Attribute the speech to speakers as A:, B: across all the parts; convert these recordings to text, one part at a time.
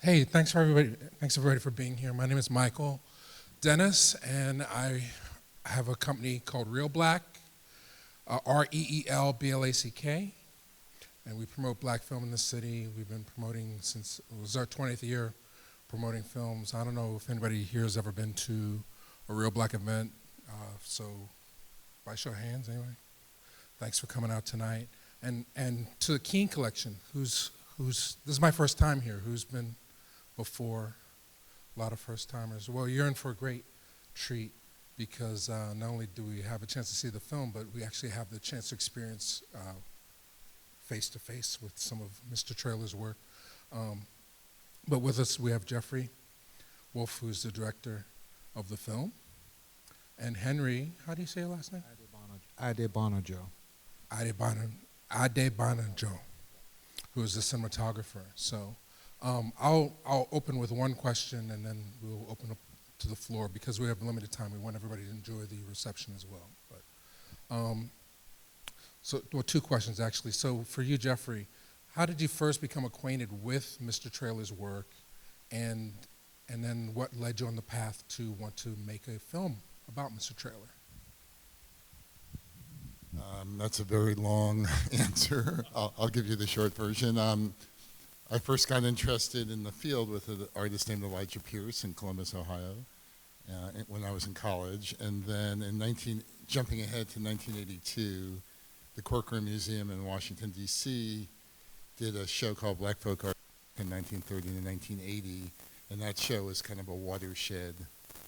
A: Hey, thanks for everybody. Thanks everybody for being here. My name is Michael Dennis, and I have a company called Reelblack, Reelblack, and we promote black film in the city. We've been promoting since it was our 20th year promoting films. I don't know if anybody here has ever been to a Real Black event, so by show of hands, anyway. Thanks for coming out tonight, and to the Keen Collection, who's this is my first time here. Who's been before? A lot of first timers. Well, you're in for a great treat because not only do we have a chance to see the film, but we actually have the chance to experience face to face with some of Mr. Traylor's work. But with us, we have Jeffrey Wolf, who's the director of the film, and Henry. How do you say your last name?
B: Adebonojo.
A: Adebonojo, who is the cinematographer. So I'll open with one question, and then we'll open up to the floor because we have limited time. We want everybody to enjoy the reception as well. But two questions actually. So for you, Jeffrey, how did you first become acquainted with Mr. Traylor's work, and then what led you on the path to want to make a film about Mr. Traylor?
C: That's a very long answer. I'll give you the short version. I first got interested in the field with an artist named Elijah Pierce in Columbus, Ohio, when I was in college. And then jumping ahead to 1982, the Corcoran Museum in Washington, D.C. did a show called Black Folk Art in 1930 to 1980. And that show was kind of a watershed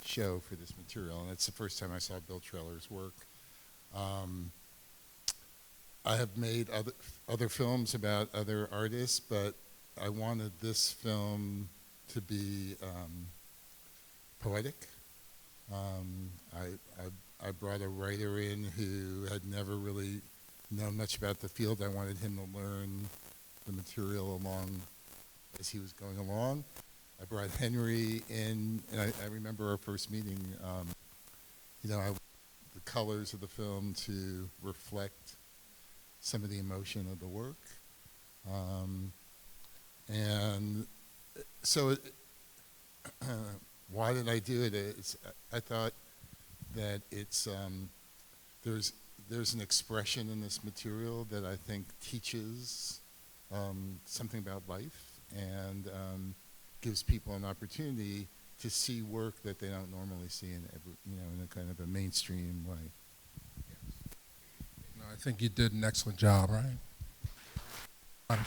C: show for this material. And it's the first time I saw Bill Traylor's work. I have made other films about other artists, but I wanted this film to be poetic. I brought a writer in who had never really known much about the field. I wanted him to learn the material along as he was going along. I brought Henry in, and I remember our first meeting. The colors of the film to reflect some of the emotion of the work. And so why did I do it? I thought that there's an expression in this material that I think teaches something about life and gives people an opportunity to see work that they don't normally see in a kind of a mainstream way.
A: No, I think you did an excellent job, right? I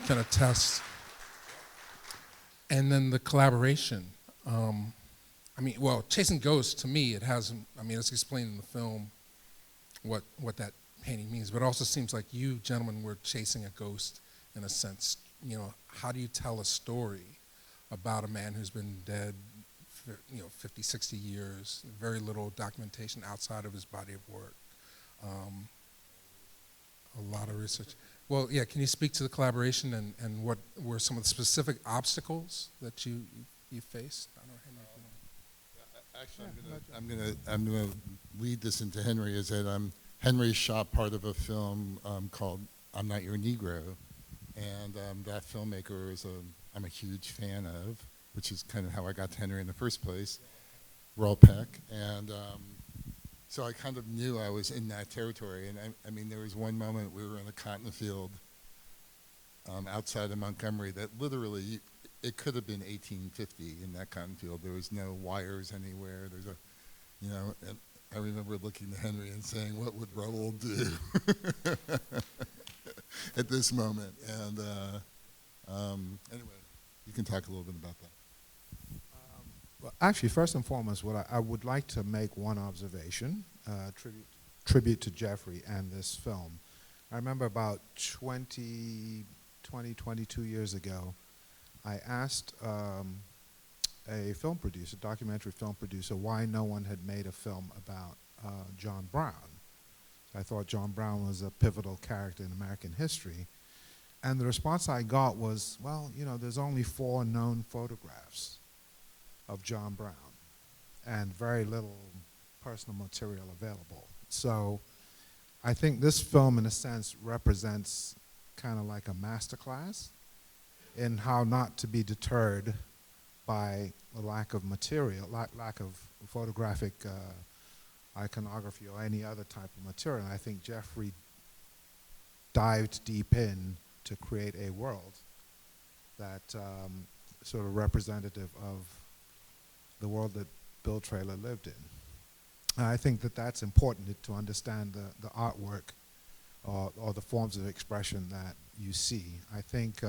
A: can attest. And then the collaboration. Chasing Ghosts, to me, it's explained in the film what that painting means, but it also seems like you gentlemen were chasing a ghost in a sense. How do you tell a story about a man who's been dead for, 50, 60 years, very little documentation outside of his body of work? A lot of research. Well, yeah, can you speak to the collaboration and what were some of the specific obstacles that you faced? I don't know, Henry, if you want.
C: Actually, I'm gonna lead this into Henry. Is that Henry shot part of a film called "I'm Not Your Negro," and that filmmaker I'm a huge fan of, which is kind of how I got to Henry in the first place, Reelblack, and so I kind of knew I was in that territory. And there was one moment we were in a cotton field outside of Montgomery that literally it could have been 1850 in that cotton field. There was no wires anywhere. And I remember looking to Henry and saying, "What would Raoul do at this moment?" And anyway, you can talk a little bit about that.
B: Well, actually, first and foremost, I would like to make one observation, tribute to Jeffrey and this film. I remember about 22 years ago, I asked a film producer, documentary film producer, why no one had made a film about John Brown. I thought John Brown was a pivotal character in American history. And the response I got was, well, there's only 4 known photographs of John Brown and very little personal material available. So I think this film, in a sense, represents kind of like a masterclass in how not to be deterred by the lack of material, lack of photographic iconography or any other type of material. And I think Jeffrey dived deep in to create a world that sort of representative of the world that Bill Traylor lived in. And I think that that's important to understand the artwork or the forms of expression that you see. I think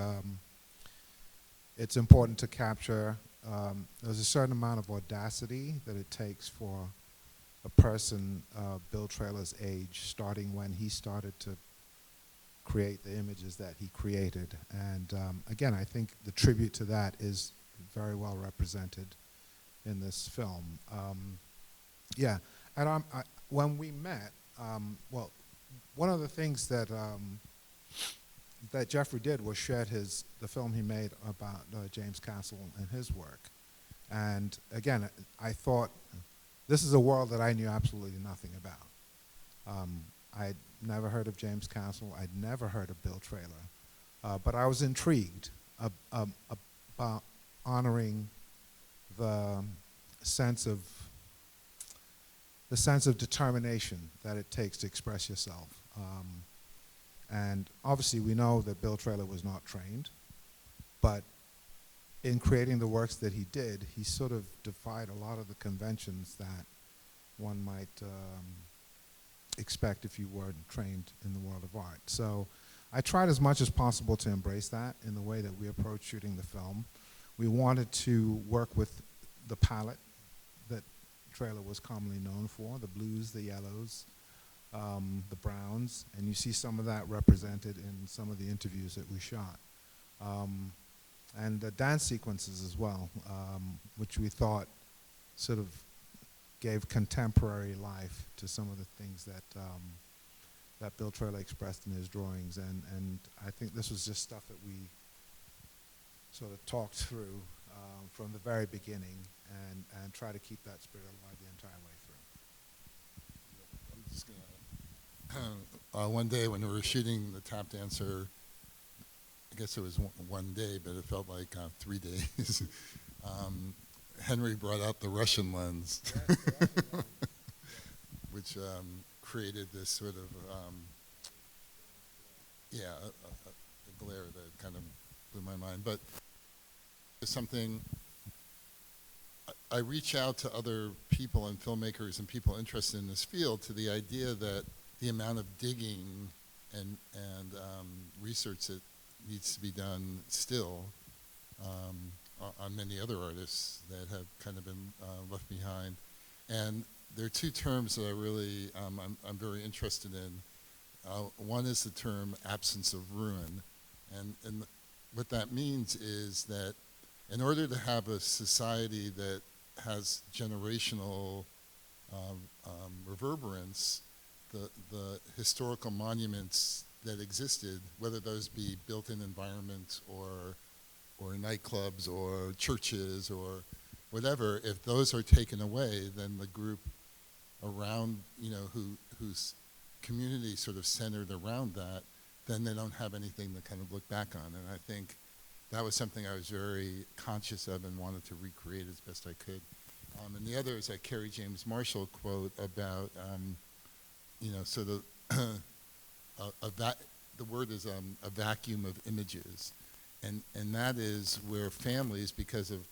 B: it's important to capture, there's a certain amount of audacity that it takes for a person Bill Traylor's age, starting when he started to create the images that he created. And again, I think the tribute to that is very well represented in this film. Yeah, and when we met, well, one of the things that that Jeffrey did was shed the film he made about James Castle and his work. And again, I thought, this is a world that I knew absolutely nothing about. I'd never heard of James Castle. I'd never heard of Bill Traylor. But I was intrigued about honoring the sense of determination that it takes to express yourself. And obviously we know that Bill Traylor was not trained, but in creating the works that he did, he sort of defied a lot of the conventions that one might expect if you weren't trained in the world of art. So I tried as much as possible to embrace that in the way that we approached shooting the film. We wanted to work with the palette that Traylor was commonly known for, the blues, the yellows, the browns, and you see some of that represented in some of the interviews that we shot. And the dance sequences as well, which we thought sort of gave contemporary life to some of the things that that Bill Traylor expressed in his drawings. And I think this was just stuff that we sort of talked through from the very beginning and try to keep that spirit alive the entire way through.
C: I'm just gonna, one day when we were shooting the tap dancer, I guess it was one day, but it felt like 3 days. Henry brought out the Russian lens,
B: Yes, the Russian lens.
C: which created this sort of, a glare that kind of blew my mind. But it's something, I reach out to other people and filmmakers and people interested in this field to the idea that the amount of digging and research that needs to be done still on many other artists that have kind of been left behind. And there are two terms that I really, I'm very interested in. One is the term absence of ruin. And what that means is that in order to have a society that has generational reverberance, the historical monuments that existed, whether those be built-in environments or nightclubs or churches or whatever, if those are taken away, then the group around, whose community sort of centered around that, then they don't have anything to kind of look back on. And I think that was something I was very conscious of and wanted to recreate as best I could. And the other is that Kerry James Marshall quote about, sort of the word is a vacuum of images. And that is where families, because of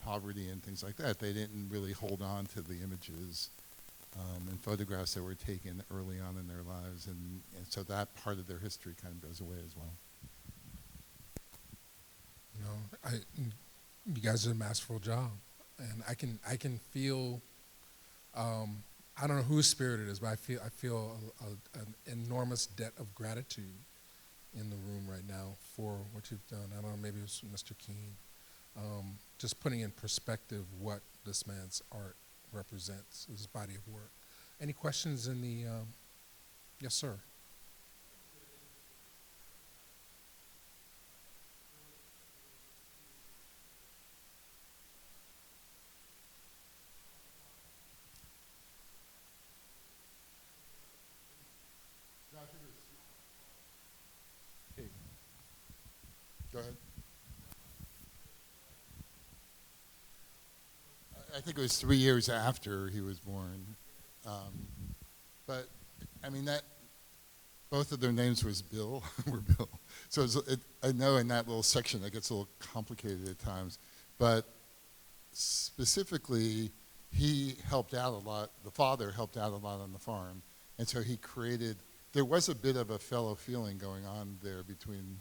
C: poverty and things like that, they didn't really hold on to the images and photographs that were taken early on in their lives. And so that part of their history kind of goes away as well.
A: You guys did a masterful job. And I can feel, I don't know whose spirit it is, but I feel an enormous debt of gratitude in the room right now for what you've done. I don't know, maybe it was Mr. Keene. Just putting in perspective what this man's art represents, his body of work. Any questions in the, yes, sir.
C: Go I think it was 3 years after he was born. But I mean that both of their names was Bill, were Bill. So I know in that little section that gets a little complicated at times, but specifically, he helped out a lot. The father helped out a lot on the farm, and so he created. There was a bit of a fellow feeling going on there between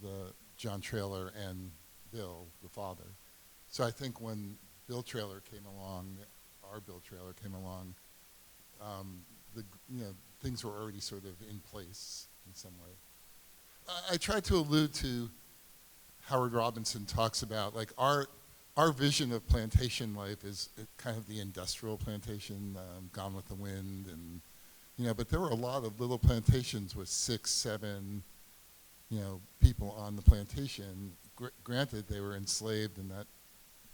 C: the John Traylor and Bill, the father. So I think when Bill Traylor came along, our Bill Traylor came along, the things were already sort of in place in some way. I tried to allude to Howard Robinson talks about like our vision of plantation life is kind of the industrial plantation, Gone with the Wind, and but there were a lot of little plantations with 6, 7, people on the plantation. Granted, they were enslaved, and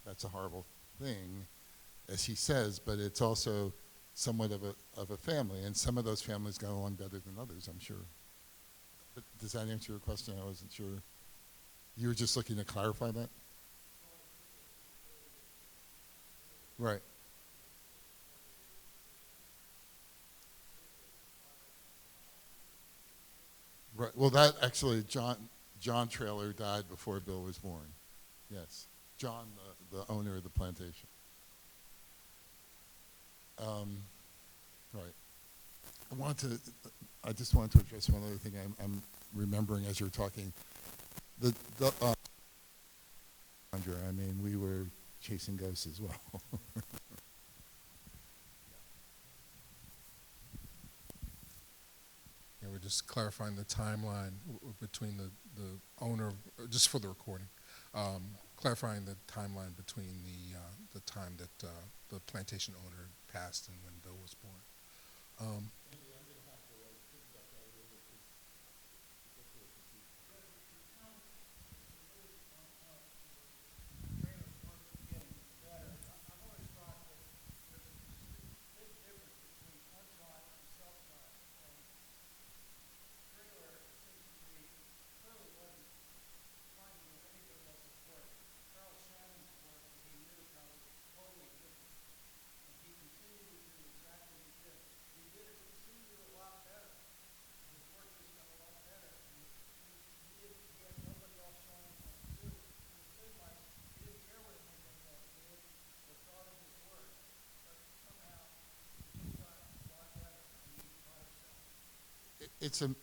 C: that's a horrible thing, as he says, but it's also somewhat of a family, and some of those families got along better than others, I'm sure. But does that answer your question? I wasn't sure. You were just looking to clarify that? Right. Right. Well, that actually, John Traylor died before Bill was born. Yes. John, the owner of the plantation. Right. I just wanted to address one other thing I'm remembering as you're talking. Andrea, I mean, we were chasing ghosts as well.
A: Yeah, we're just clarifying the timeline between the owner, just for the recording, clarifying the timeline between the time that the plantation owner passed and when Bill was born.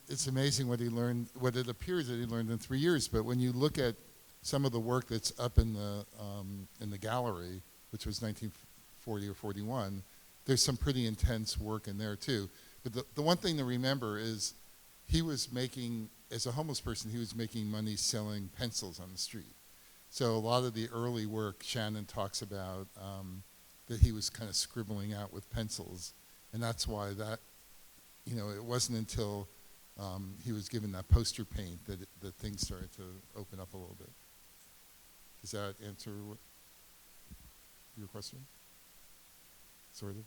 C: It's amazing what he learned, what it appears that he learned in 3 years. But when you look at some of the work that's up in the gallery, which was 1940 or 41, there's some pretty intense work in there too. But the one thing to remember is he was making, as a homeless person, he was making money selling pencils on the street. So a lot of the early work Shannon talks about that he was kind of scribbling out with pencils, and that's why that. It wasn't until he was given that poster paint that things started to open up a little bit. Does that answer your question? Sort of?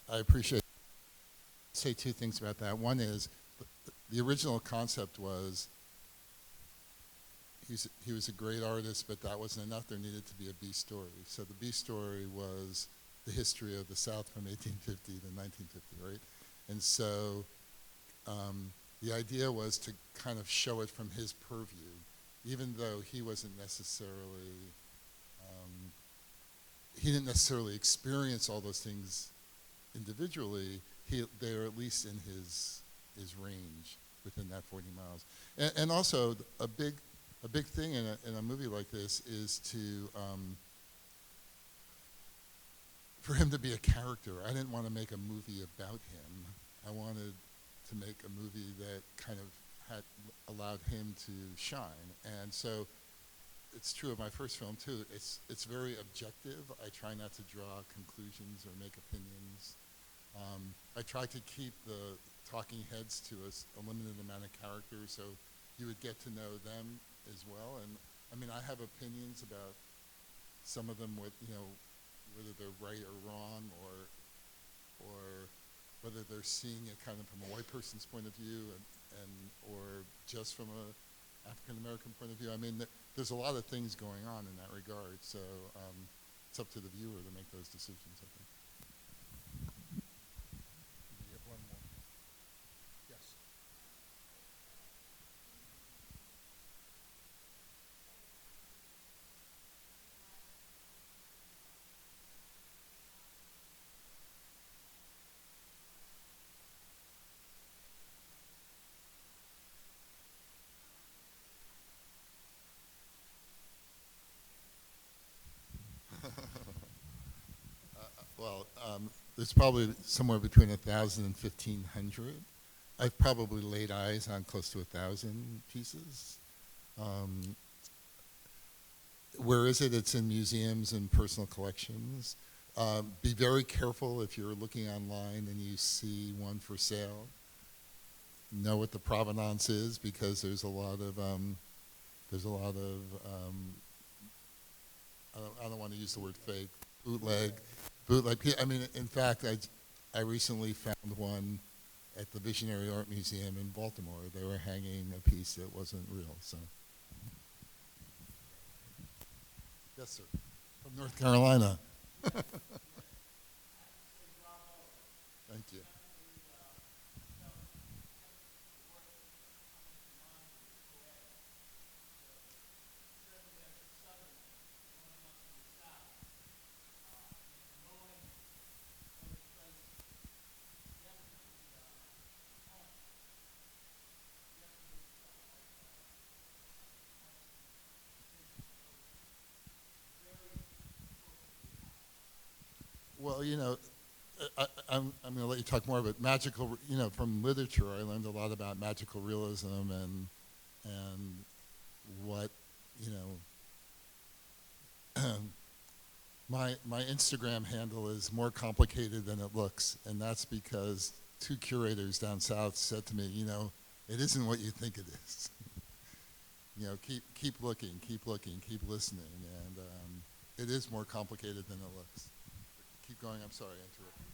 C: I appreciate it. Say two things about that. One is the original concept was he was a great artist, but that wasn't enough. There needed to be a B story. So the B story was the history of the South from 1850 to 1950, right? And so the idea was to kind of show it from his purview, even though he wasn't necessarily, he didn't necessarily experience all those things individually. They're at least in is range within that 40 miles. And also, a big thing in a movie like this is to, for him to be a character. I didn't want to make a movie about him. I wanted to make a movie that kind of had allowed him to shine. And so it's true of my first film too. It's very objective. I try not to draw conclusions or make opinions. I try to keep the talking heads to a limited amount of characters, so you would get to know them as well. And I mean, I have opinions about some of them, with whether they're right or wrong, or whether they're seeing it kind of from a white person's point of view, or just from a African American point of view. I mean, there's a lot of things going on in that regard. So it's up to the viewer to make those decisions, I think.
A: We have one more. Yes.
C: Well, there's probably somewhere between 1,000 and 1,500. I've probably laid eyes on close to 1,000 pieces. Where is it? It's in museums and personal collections. Be very careful if you're looking online and you see one for sale. Know what the provenance is, because there's a lot of I don't want to use the word fake, bootleg. I mean, in fact, I recently found one at the Visionary Art Museum in Baltimore. They were hanging a piece that wasn't real. So, yes, sir, from North Carolina. Thank you. Well, I'm going to let you talk more, but magical, from literature, I learned a lot about magical realism and what, my Instagram handle is more complicated than it looks, and that's because two curators down south said to me, it isn't what you think it is. Keep looking, keep listening, and it is more complicated than it looks. Keep going. I'm sorry, I interrupted.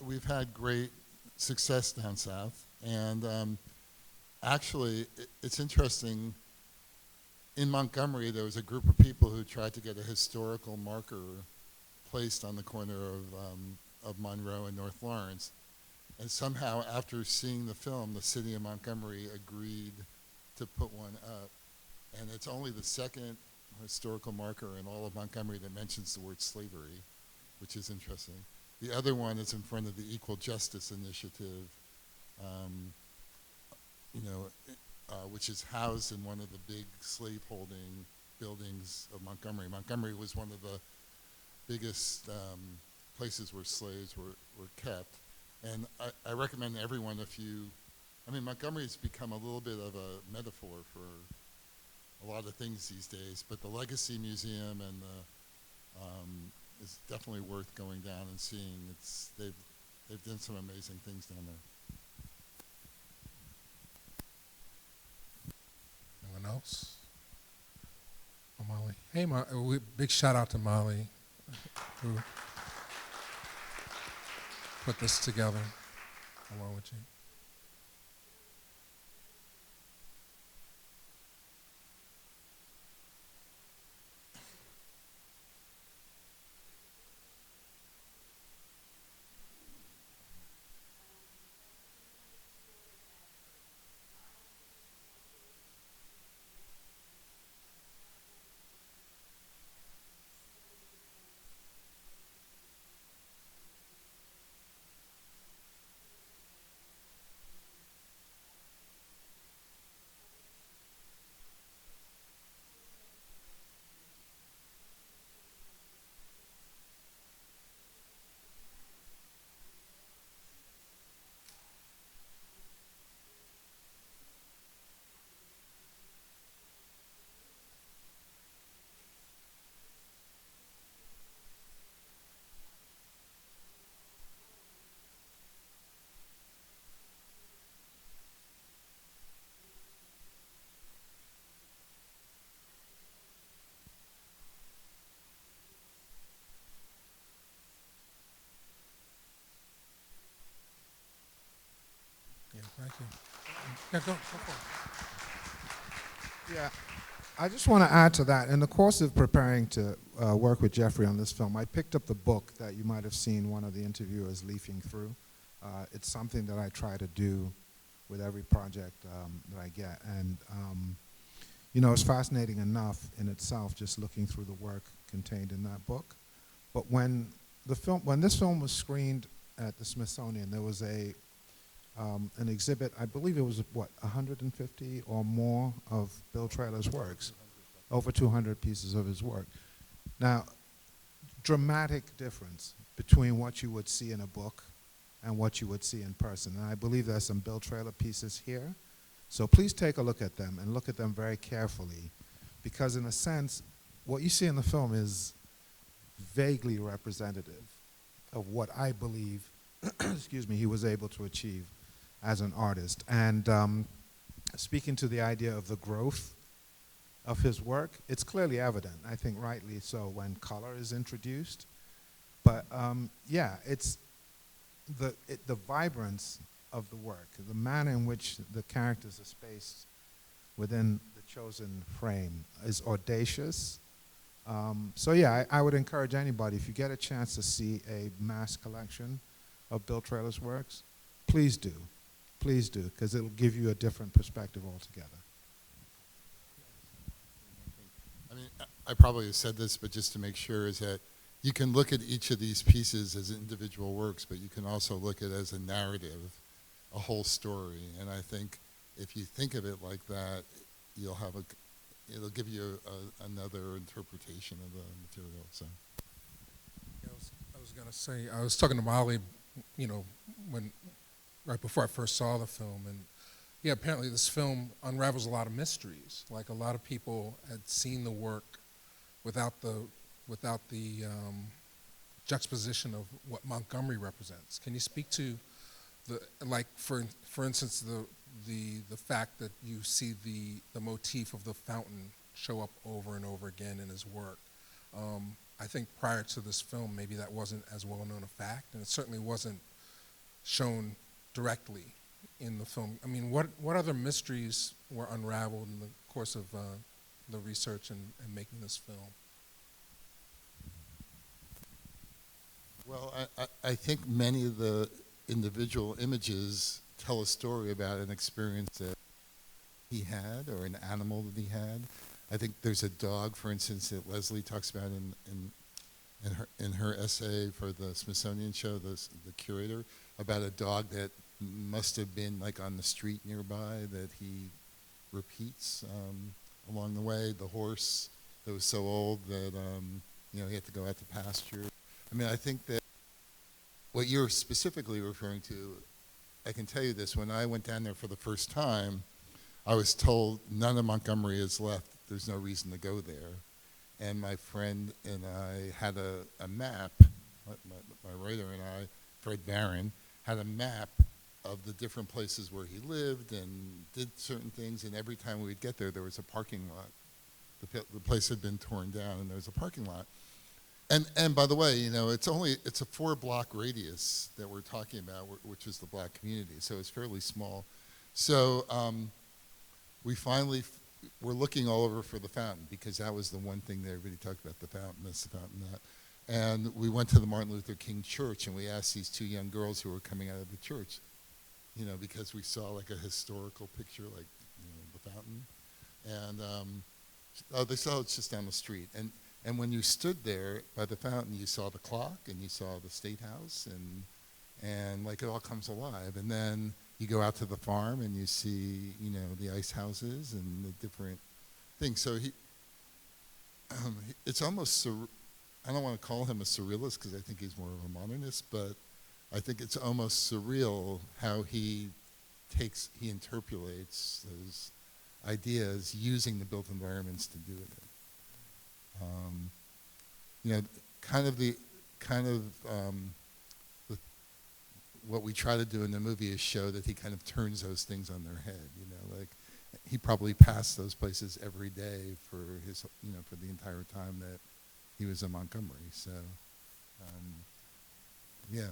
C: We've had great success down south, and actually, it's interesting. In Montgomery, there was a group of people who tried to get a historical marker placed on the corner of Monroe and North Lawrence, and somehow, after seeing the film, the city of Montgomery agreed to put one up, and it's only the second historical marker in all of Montgomery that mentions the word slavery, which is interesting. The other one is in front of the Equal Justice Initiative, which is housed in one of the big slaveholding buildings of Montgomery. Montgomery was one of the biggest places where slaves were kept. And I recommend everyone, Montgomery has become a little bit of a metaphor for a lot of things these days, but the Legacy Museum and is definitely worth going down and seeing. They've done some amazing things down there.
A: Anyone else? Molly. Hey, big shout out to Molly, who put this together along with you. Yeah, thank you. Yeah, go for it.
B: Yeah, I just want to add to that. In the course of preparing to work with Jeffrey on this film, I picked up the book that you might have seen one of the interviewers leafing through. It's something that I try to do with every project that I get. And, you know, it's fascinating enough in itself just looking through the work contained in that book. But when this film was screened at the Smithsonian, there was an exhibit, I believe it was, 150 or more of Bill Traylor's works, over 200 pieces of his work. Now, dramatic difference between what you would see in a book and what you would see in person. And I believe there's some Bill Traylor pieces here. So please take a look at them and look at them very carefully, because in a sense, what you see in the film is vaguely representative of what I believe, excuse me, he was able to achieve as an artist. And speaking to the idea of the growth of his work, it's clearly evident, I think rightly so, when color is introduced. But yeah, it's the vibrance of the work, the manner in which the characters are spaced within the chosen frame is audacious. So yeah, I would encourage anybody, if you get a chance to see a mass collection of Bill Traylor's works, please do. Please do, because it'll give you a different perspective altogether.
C: I mean, I probably have said this, but just to make sure, is that you can look at each of these pieces as individual works, but you can also look at it as a narrative, a whole story. And I think if you think of it like that, it'll give you another interpretation of the material. So.
A: Yeah, I was going to say, I was talking to Molly, you know, right before I first saw the film, and yeah, apparently this film unravels a lot of mysteries. Like, a lot of people had seen the work without the juxtaposition of what Montgomery represents. Can you speak to for instance, the fact that you see the motif of the fountain show up over and over again in his work? I think prior to this film, maybe that wasn't as well known a fact, and it certainly wasn't shown directly in the film. I mean, what other mysteries were unraveled in the course of the research and making this film?
C: Well, I think many of the individual images tell a story about an experience that he had or an animal that he had. I think there's a dog, for instance, that Leslie talks about in her essay for the Smithsonian show, the curator, about a dog that must have been like on the street nearby that he repeats along the way. The horse that was so old that he had to go out to pasture. I mean, I think that what you're specifically referring to, I can tell you this, when I went down there for the first time, I was told none of Montgomery is left. There's no reason to go there. And my friend and I had a map, my writer and I, Fred Barron, had a map of the different places where he lived and did certain things, and every time we'd get there, there was a parking lot the place had been torn down, and there was a parking lot. And by the way, it's a 4-block radius that we're talking about, which is the black community, so it's fairly small. So we finally were looking all over for the fountain, because that was the one thing that everybody talked about, the fountain, this, the fountain, that. And we went to the Martin Luther King Church, and we asked these 2 young girls who were coming out of the church, because we saw like a historical picture, like the fountain, and they saw it's just down the street. And when you stood there by the fountain, you saw the clock, and you saw the State House, and like it all comes alive. And then you go out to the farm, and you see, the ice houses and the different things. So it's almost, I don't want to call him a surrealist, because I think he's more of a modernist, but I think it's almost surreal how he interpolates those ideas using the built environments to do it. What we try to do in the movie is show that he kind of turns those things on their head. Like he probably passed those places every day for his, for the entire time that he was in Montgomery. So, yeah.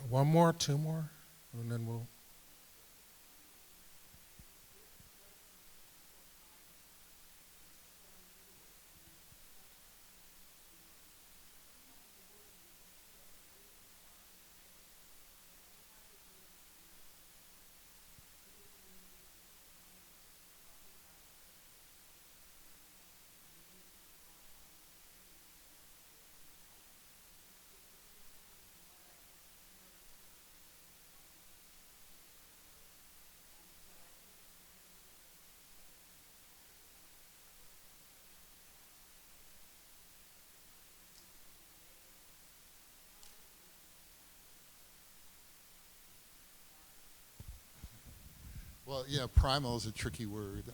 A: One more, 2 more, and then we'll.
C: Well, primal is a tricky word.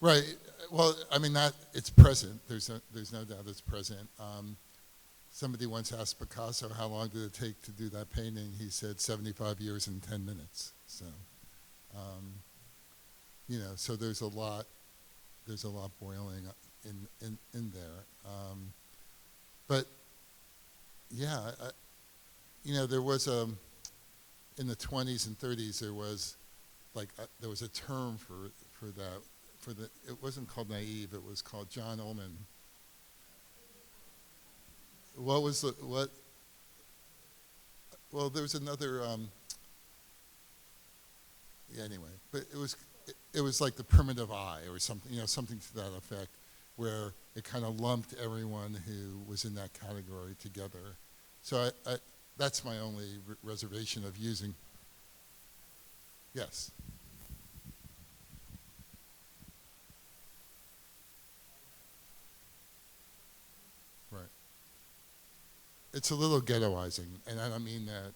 C: Right. Well, I mean, it's present. There's no doubt it's present. Somebody once asked Picasso how long did it take to do that painting. He said 75 years and 10 minutes. So, so there's a lot boiling in there. But yeah, there was in the 20s and 30s there was there was a term for that. It wasn't called naive. It was called John Ullman. What was what? Well, there was another. Anyway, but it was like the primitive eye or something, something to that effect, where it kind of lumped everyone who was in that category together. So that's my only reservation of using. Yes. Right. It's a little ghettoizing, and I don't mean that.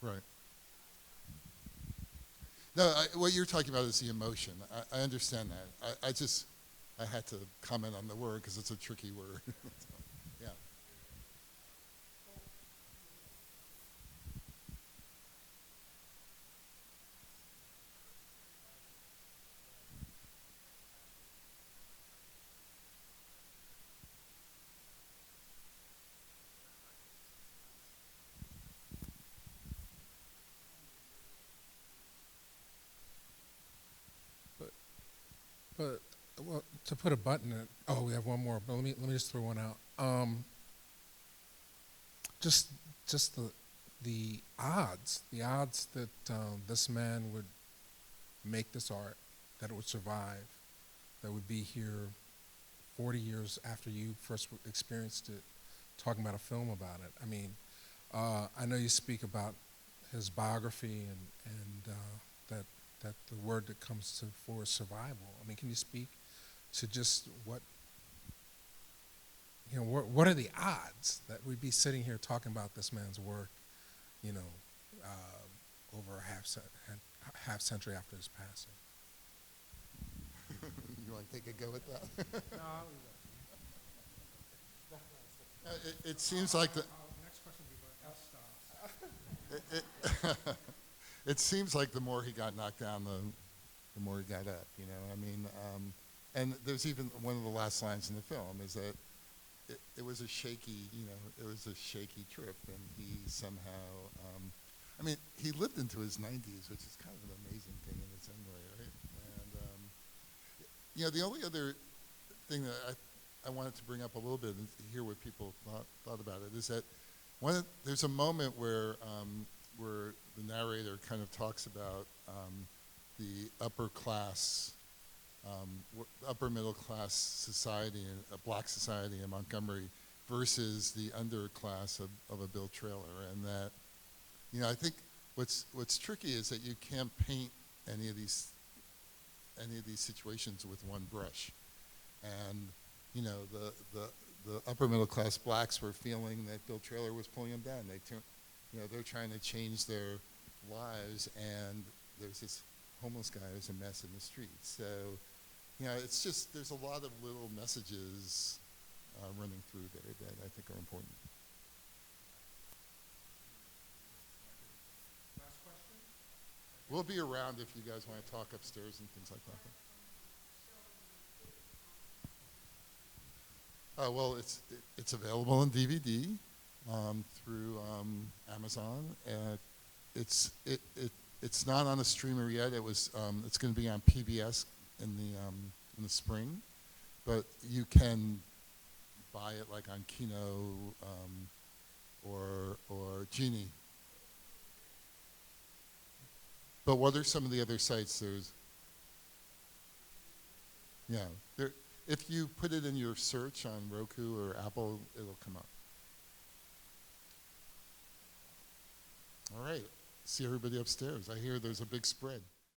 C: Right. No, what you're talking about is the emotion. I understand that. I had to comment on the word because it's a tricky word. So, yeah.
A: But well, to put a button in it. Oh, we have one more. But let me just throw one out. Just the odds that this man would make this art, that it would survive, that would be here 40 years after you first experienced it, talking about a film about it. I mean, I know you speak about his biography and that the word that comes to for is survival. I mean, can you speak to just what are the odds that we'd be sitting here talking about this man's work, over a half century after his passing?
C: You want to take a go at that?
A: No, I'll leave
C: It seems like the
A: next question will be about f-stops.
C: it seems like the more he got knocked down, the more he got up. You know, I mean, and there's even one of the last lines in the film is that it was a shaky, you know, it was a shaky trip, and he somehow, I mean, he lived into his 90s, which is kind of an amazing thing in its own way, right? And you know, the only other thing that I wanted to bring up a little bit and hear what people thought about it is that there's a moment where the narrator kind of talks about the upper middle class society, a black society in Montgomery versus the underclass of a Bill Traylor, and that, you know, I think what's tricky is that you can't paint any of these situations with one brush, and you know, the upper middle class blacks were feeling that Bill Traylor was pulling them down. They're trying to change their lives, and there's this homeless guy who's a mess in the streets. So, you know, it's just, there's a lot of little messages running through there that I think are important.
A: Last question?
C: We'll be around if you guys want to talk upstairs and things like that. Well, it's available on DVD through Amazon. It's not on a streamer yet. It's going to be on PBS in the spring, but you can buy it like on Kino or Genie. But what are some of the other sites? If you put it in your search on Roku or Apple, it'll come up. All right. See everybody upstairs. I hear there's a big spread.